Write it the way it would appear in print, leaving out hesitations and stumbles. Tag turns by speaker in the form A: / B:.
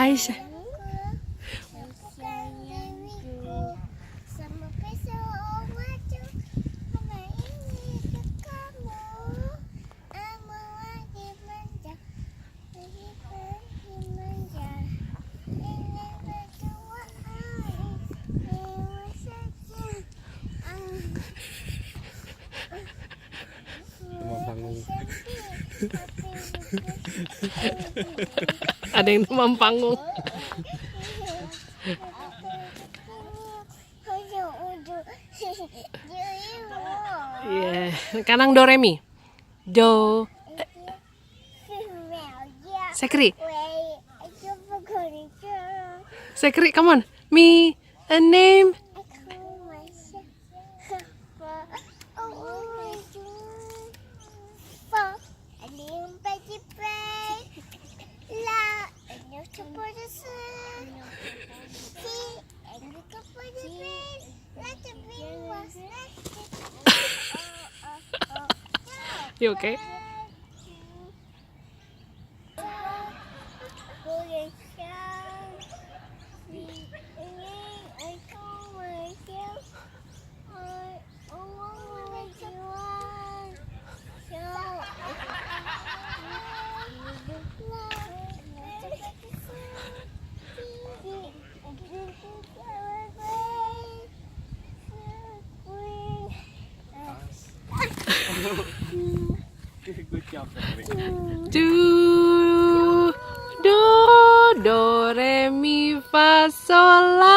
A: Hai. Ada yang demam panggung. Kanang do re mi. Do. Sekri. Sekri, come on. Me a name. You okay?
B: Good job, Patrick.
A: Do re mi fa sol la.